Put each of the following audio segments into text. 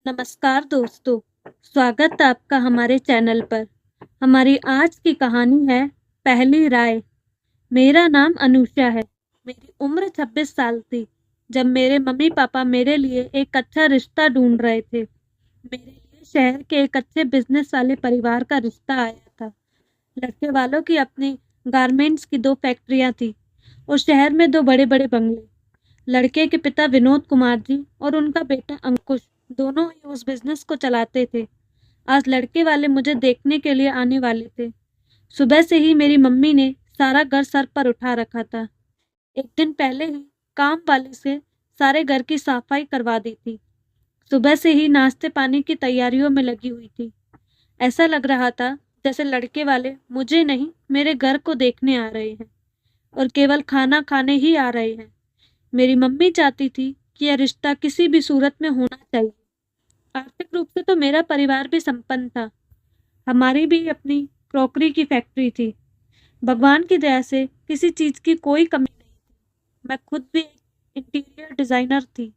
नमस्कार दोस्तों, स्वागत है आपका हमारे चैनल पर। हमारी आज की कहानी है पहली राय। मेरा नाम अनुषा है। मेरी उम्र 26 साल थी जब मेरे मम्मी पापा मेरे लिए एक अच्छा रिश्ता ढूंढ रहे थे। मेरे लिए शहर के एक अच्छे बिजनेस वाले परिवार का रिश्ता आया था। लड़के वालों की अपनी गारमेंट्स की 2 फैक्ट्रियां थी और शहर में 2 बड़े-बड़े बंगले। लड़के के पिता विनोद कुमार जी और उनका बेटा अंकुश दोनों ही उस बिजनेस को चलाते थे। आज लड़के वाले मुझे देखने के लिए आने वाले थे। सुबह से ही मेरी मम्मी ने सारा घर सर पर उठा रखा था। एक दिन पहले ही काम वाली से सारे घर की सफाई करवा दी थी। सुबह से ही नाश्ते पानी की तैयारियों में लगी हुई थी। ऐसा लग रहा था जैसे लड़के वाले मुझे नहीं, मेरे घर को देखने आ रहे हैं और केवल खाना खाने ही आ रहे हैं। मेरी मम्मी चाहती थी कि यह रिश्ता किसी भी सूरत में होना चाहिए। आर्थिक रूप से तो मेरा परिवार भी संपन्न था। हमारी भी अपनी क्रॉकरी की फैक्ट्री थी। भगवान की दया से किसी चीज की कोई कमी नहीं थी। मैं खुद भी एक इंटीरियर डिजाइनर थी।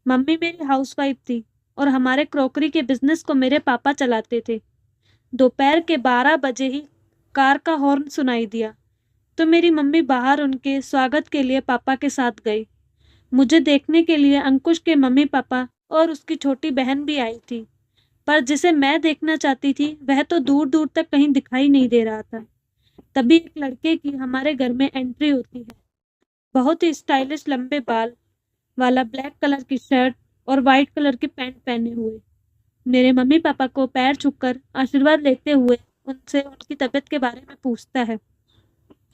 मम्मी मेरी हाउसवाइफ थी और हमारे क्रॉकरी के बिजनेस को मेरे पापा चलाते थे। दोपहर के 12 बजे ही कार का हॉर्न सुनाई दिया तो मेरी मम्मी बाहर उनके स्वागत के लिए पापा के साथ गई। मुझे देखने के लिए अंकुश के मम्मी पापा और उसकी छोटी बहन भी आई थी, पर जिसे मैं देखना चाहती थी वह तो दूर दूर तक कहीं दिखाई नहीं दे रहा था। तभी एक लड़के की हमारे घर में एंट्री होती है। बहुत ही स्टाइलिश लंबे बाल वाला, ब्लैक कलर की शर्ट और वाइट कलर की पैंट पहने हुए। मेरे मम्मी पापा को पैर छूकर आशीर्वाद लेते हुए उनसे उनकी तबीयत के बारे में पूछता है।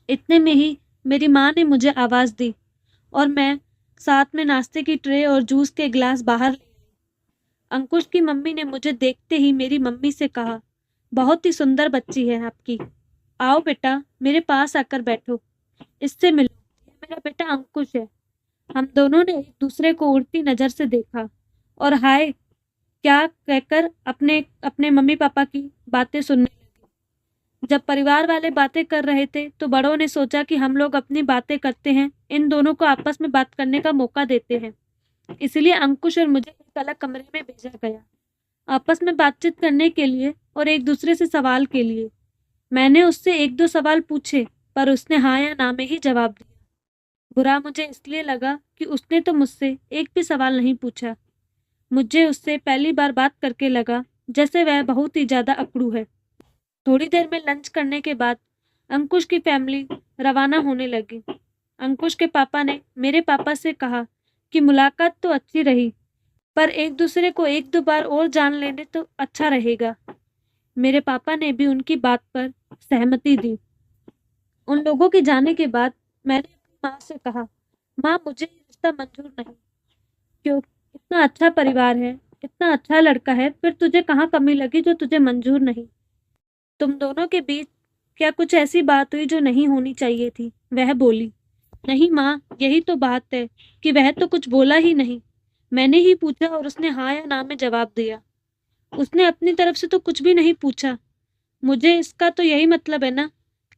इतने में ही मेरी माँ ने मुझे आवाज दी और मैं साथ में नाश्ते की ट्रे और जूस के गिलास बाहर ले आई। अंकुश की मम्मी ने मुझे देखते ही मेरी मम्मी से कहा, बहुत ही सुंदर बच्ची है आपकी। आओ बेटा, मेरे पास आकर बैठो, इससे मिलो। ये मेरा बेटा अंकुश है। हम दोनों ने एक दूसरे को उड़ती नजर से देखा और हाय क्या कहकर अपने अपने मम्मी पापा की बातें सुनने लगे। जब परिवार वाले बातें कर रहे थे तो बड़ों ने सोचा कि हम लोग अपनी बातें करते हैं, इन दोनों को आपस में बात करने का मौका देते हैं। इसलिए अंकुश और मुझे एक अलग कमरे में भेजा गया, आपस में बातचीत करने के लिए और एक दूसरे से सवाल के लिए। मैंने उससे एक दो सवाल पूछे पर उसने हाँ या ना में ही जवाब दिया। बुरा मुझे इसलिए लगा कि उसने तो मुझसे एक भी सवाल नहीं पूछा। मुझे उससे पहली बार बात करके लगा जैसे वह बहुत ही ज्यादा अकड़ू है। थोड़ी देर में लंच करने के बाद अंकुश की फैमिली रवाना होने लगी। अंकुश के पापा ने मेरे पापा से कहा कि मुलाकात तो अच्छी रही, पर एक दूसरे को एक दो बार और जान लेने तो अच्छा रहेगा। मेरे पापा ने भी उनकी बात पर सहमति दी। उन लोगों के जाने के बाद मैंने अपनी माँ से कहा, माँ मुझे ये रिश्ता मंजूर नहीं। क्यों? इतना अच्छा परिवार है, इतना अच्छा लड़का है, फिर तुझे कहाँ कमी लगी जो तुझे मंजूर नहीं? तुम दोनों के बीच क्या कुछ ऐसी बात हुई जो नहीं होनी चाहिए थी? वह बोली। नहीं माँ, यही तो बात है कि वह तो कुछ बोला ही नहीं। मैंने ही पूछा और उसने हाँ या ना में जवाब दिया। उसने अपनी तरफ से तो कुछ भी नहीं पूछा। मुझे इसका तो यही मतलब है ना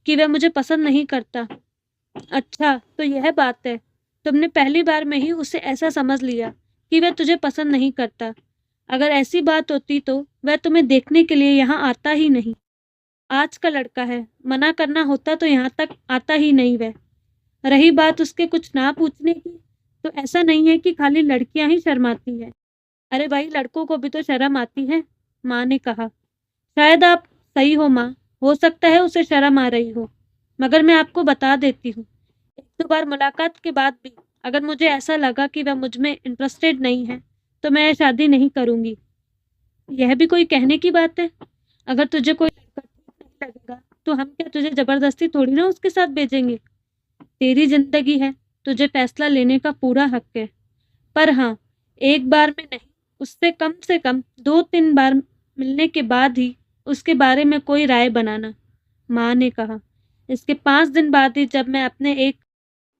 कि वह मुझे पसंद नहीं करता। अच्छा, तो यह बात है। तुमने पहली बार में ही उसे ऐसा समझ लिया कि वह तुझे पसंद नहीं करता। अगर ऐसी बात होती तो वह तुम्हें देखने के लिए यहाँ आता ही नहीं। आज का लड़का है, मना करना होता तो यहाँ तक आता ही नहीं वह। रही बात उसके कुछ ना पूछने की, तो ऐसा नहीं है कि खाली लड़कियां ही शर्माती है। अरे भाई, लड़कों को भी तो शर्म आती है। माँ ने कहा। शायद आप सही हो माँ, हो सकता है उसे शर्म आ रही हो, मगर मैं आपको बता देती हूँ, एक दो बार मुलाकात के बाद भी अगर मुझे ऐसा लगा कि वह मुझ में इंटरेस्टेड नहीं है तो मैं शादी नहीं करूंगी। यह भी कोई कहने की बात है? अगर तुझे कोई लड़का ठीक नहीं लगेगा तो हम क्या तुझे जबरदस्ती थोड़ी ना उसके साथ भेजेंगे। तेरी जिंदगी है, तुझे फैसला लेने का पूरा हक है। पर हाँ, एक बार में नहीं, उससे कम से कम 2-3 बार मिलने के बाद ही उसके बारे में कोई राय बनाना, माँ ने कहा। इसके 5 दिन बाद ही जब मैं अपने एक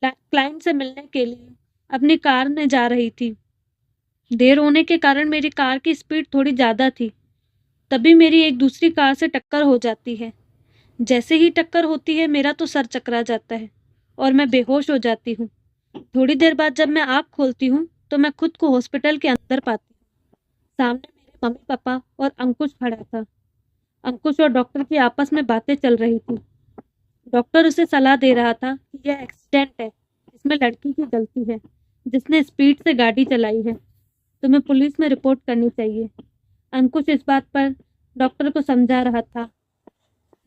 क्लाइंट से मिलने के लिए अपनी कार में जा रही थी, देर होने के कारण मेरी कार की स्पीड थोड़ी ज़्यादा थी। तभी मेरी एक दूसरी कार से टक्कर हो जाती है। जैसे ही टक्कर होती है मेरा तो सर चकरा जाता है और मैं बेहोश हो जाती हूँ। थोड़ी देर बाद जब मैं आँख खोलती हूँ तो मैं खुद को हॉस्पिटल के अंदर पाती हूँ। सामने मेरे मम्मी पापा और अंकुश खड़ा था। अंकुश और डॉक्टर की आपस में बातें चल रही थी। डॉक्टर उसे सलाह दे रहा था कि यह एक्सीडेंट है, इसमें लड़की की गलती है जिसने स्पीड से गाड़ी चलाई है, तुम्हें पुलिस में रिपोर्ट करनी चाहिए। अंकुश इस बात पर डॉक्टर को समझा रहा था।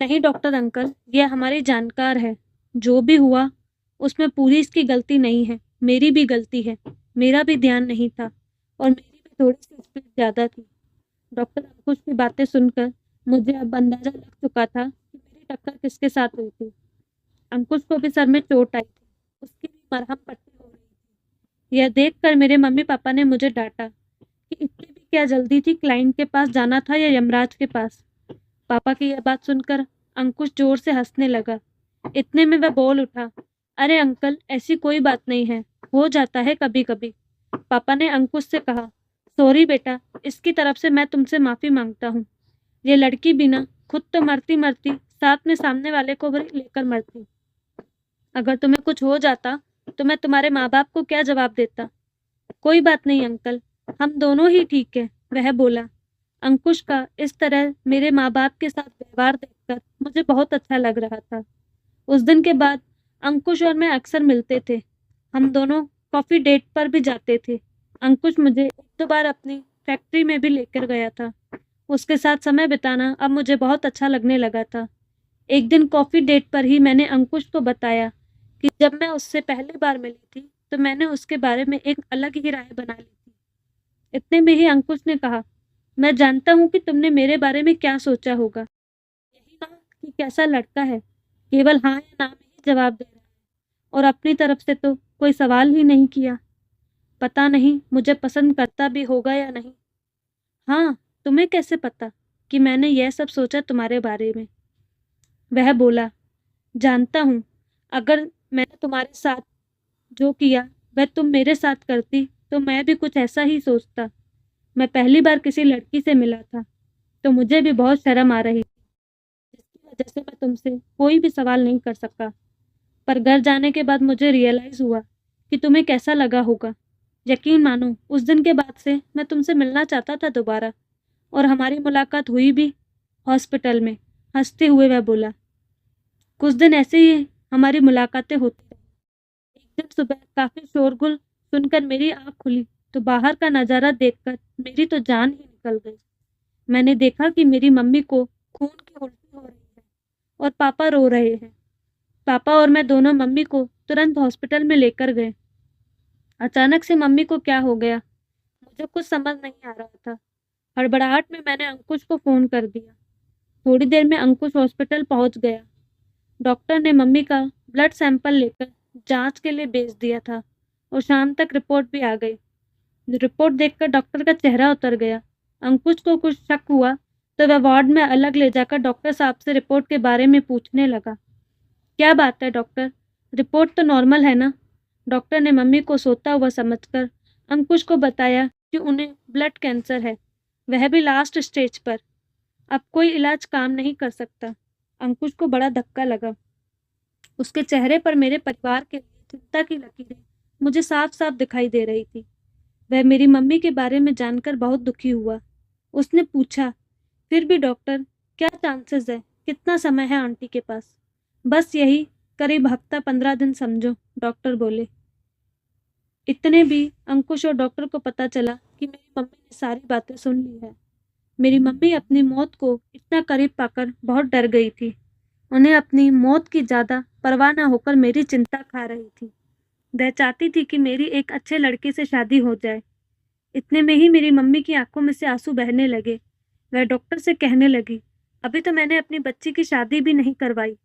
नहीं डॉक्टर अंकल, यह हमारी जानकार है, जो भी हुआ उसमें पूरी इसकी गलती नहीं है, मेरी भी गलती है, मेरा भी ध्यान नहीं था और मेरी भी थोड़ी सी स्पीड ज़्यादा थी। डॉक्टर अंकुश की बातें सुनकर मुझे अब अंदाजा लग चुका था कि मेरी टक्कर किसके साथ हुई थी। अंकुश को भी सर में चोट आई थी, उसकी भी मरहम पट्टी हो रही थी। यह देखकर मेरे मम्मी पापा ने मुझे डांटा कि इतनी भी क्या जल्दी थी, क्लाइंट के पास जाना था या यमराज के पास। पापा की यह बात सुनकर अंकुश जोर से हंसने लगा। इतने में वह बोल उठा, अरे अंकल, ऐसी कोई बात नहीं है, हो जाता है कभी कभी। पापा ने अंकुश से कहा, सॉरी बेटा, इसकी तरफ से मैं तुमसे माफ़ी मांगता हूँ। ये लड़की भी ना खुद तो मरती मरती साथ में सामने वाले को भी लेकर मरती। अगर तुम्हें कुछ हो जाता तो मैं तुम्हारे माँ बाप को क्या जवाब देता। कोई बात नहीं अंकल, हम दोनों ही ठीक है, वह बोला। अंकुश का इस तरह मेरे माँ बाप के साथ व्यवहार देखकर मुझे बहुत अच्छा लग रहा था। उस दिन के बाद अंकुश और मैं अक्सर मिलते थे। हम दोनों कॉफ़ी डेट पर भी जाते थे। अंकुश मुझे एक दो बार अपनी फैक्ट्री में भी लेकर गया था। उसके साथ समय बिताना अब मुझे बहुत अच्छा लगने लगा था। एक दिन कॉफ़ी डेट पर ही मैंने अंकुश को बताया कि जब मैं उससे पहली बार मिली थी तो मैंने उसके बारे में एक अलग ही राय बना ली थी। इतने में ही अंकुश ने कहा, मैं जानता हूँ कि तुमने मेरे बारे में क्या सोचा होगा। यही ना कि कैसा लड़का है, केवल हाँ या ना में ही जवाब दे रहा है और अपनी तरफ से तो कोई सवाल ही नहीं किया। पता नहीं मुझे पसंद करता भी होगा या नहीं। हाँ, तुम्हें कैसे पता कि मैंने यह सब सोचा तुम्हारे बारे में। वह बोला, जानता हूँ, अगर मैंने तुम्हारे साथ जो किया वह तुम मेरे साथ करती तो मैं भी कुछ ऐसा ही सोचता। मैं पहली बार किसी लड़की से मिला था तो मुझे भी बहुत शर्म आ रही थी, जिसकी वजह से मैं तुमसे कोई भी सवाल नहीं कर सका। पर घर जाने के बाद मुझे रियलाइज़ हुआ कि तुम्हें कैसा लगा होगा। यकीन मानो, उस दिन के बाद से मैं तुमसे मिलना चाहता था दोबारा, और हमारी मुलाकात हुई भी हॉस्पिटल में। हंसते हुए वह बोला, कुछ दिन ऐसे ही हमारी मुलाकातें होती रही। एक दिन सुबह काफ़ी शोरगुल सुनकर मेरी आँख खुली तो बाहर का नज़ारा देखकर मेरी तो जान ही निकल गई। मैंने देखा कि मेरी मम्मी को खून की उल्टी हो रही है और पापा रो रहे हैं। पापा और मैं दोनों मम्मी को तुरंत हॉस्पिटल में लेकर गए। अचानक से मम्मी को क्या हो गया, मुझे कुछ समझ नहीं आ रहा था। हड़बड़ाहट में मैंने अंकुश को फ़ोन कर दिया। थोड़ी देर में अंकुश हॉस्पिटल पहुंच गया। डॉक्टर ने मम्मी का ब्लड सैंपल लेकर जांच के लिए भेज दिया था और शाम तक रिपोर्ट भी आ गई। रिपोर्ट देखकर डॉक्टर का चेहरा उतर गया। अंकुश को कुछ शक हुआ तो वह वार्ड में अलग ले जाकर डॉक्टर साहब से रिपोर्ट के बारे में पूछने लगा। क्या बात है डॉक्टर, रिपोर्ट तो नॉर्मल है ना। डॉक्टर ने मम्मी को सोता हुआ समझकर अंकुश को बताया कि उन्हें ब्लड कैंसर है, वह भी लास्ट स्टेज पर। अब कोई इलाज काम नहीं कर सकता। अंकुश को बड़ा धक्का लगा। उसके चेहरे पर मेरे परिवार के लिए चिंता की लकीरें मुझे साफ साफ दिखाई दे रही थी। वह मेरी मम्मी के बारे में जानकर बहुत दुखी हुआ। उसने पूछा, फिर भी डॉक्टर, क्या चांसेस है, कितना समय है आंटी के पास। बस यही, करीब हफ्ता 15 दिन समझो, डॉक्टर बोले। इतने भी अंकुश और डॉक्टर को पता चला कि मेरी मम्मी ने सारी बातें सुन ली है। मेरी मम्मी अपनी मौत को इतना करीब पाकर बहुत डर गई थी। उन्हें अपनी मौत की ज़्यादा परवाह न होकर मेरी चिंता खा रही थी। वह चाहती थी कि मेरी एक अच्छे लड़के से शादी हो जाए। इतने में ही मेरी मम्मी की आंखों में से आंसू बहने लगे। वह डॉक्टर से कहने लगी, अभी तो मैंने अपनी बच्ची की शादी भी नहीं करवाई,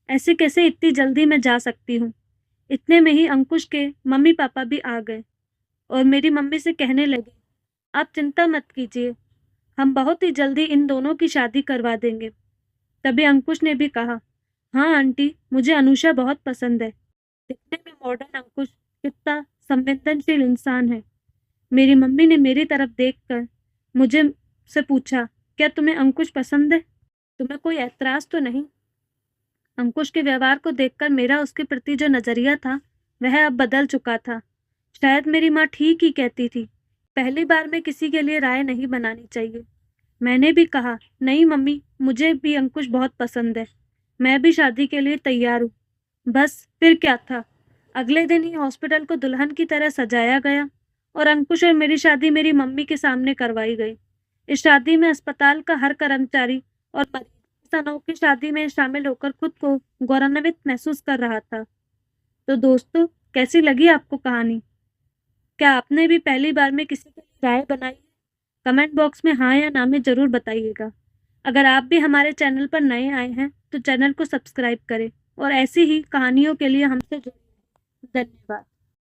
ऐसे कैसे इतनी जल्दी मैं जा सकती हूँ। इतने में ही अंकुश के मम्मी पापा भी आ गए और मेरी मम्मी से कहने लगे, आप चिंता मत कीजिए, हम बहुत ही जल्दी इन दोनों की शादी करवा देंगे। तभी अंकुश ने भी कहा, हाँ आंटी, मुझे अनुषा बहुत पसंद है। दिखने में मॉडर्न अंकुश कितना संवेदनशील इंसान है। मेरी मम्मी ने मेरी तरफ देखकर मुझे से पूछा, क्या तुम्हें अंकुश पसंद है? तुम्हें कोई ऐतराज तो नहीं? अंकुश के व्यवहार को देखकर मेरा उसके प्रति जो नजरिया था वह अब बदल चुका था। शायद मेरी माँ ठीक ही कहती थी, पहली बार में किसी के लिए राय नहीं बनानी चाहिए। मैंने भी कहा, नहीं मम्मी, मुझे भी अंकुश बहुत पसंद है। मैं भी शादी के लिए तैयार हूँ। बस फिर क्या था, अगले दिन ही हॉस्पिटल को दुल्हन की तरह सजाया गया और अंकुश और मेरी शादी मेरी मम्मी के सामने करवाई गई। इस शादी में अस्पताल का हर कर्मचारी और मरीज इस अनोखी शादी में शामिल होकर खुद को गौरवान्वित महसूस कर रहा था। तो दोस्तों, कैसी लगी आपको कहानी? क्या आपने भी पहली बार में किसी के लिए राय बनाई है? कमेंट बॉक्स में हाँ या ना में जरूर बताइएगा। अगर आप भी हमारे चैनल पर नए आए हैं तो चैनल को सब्सक्राइब करें और ऐसी ही कहानियों के लिए हमसे जुड़ें। धन्यवाद।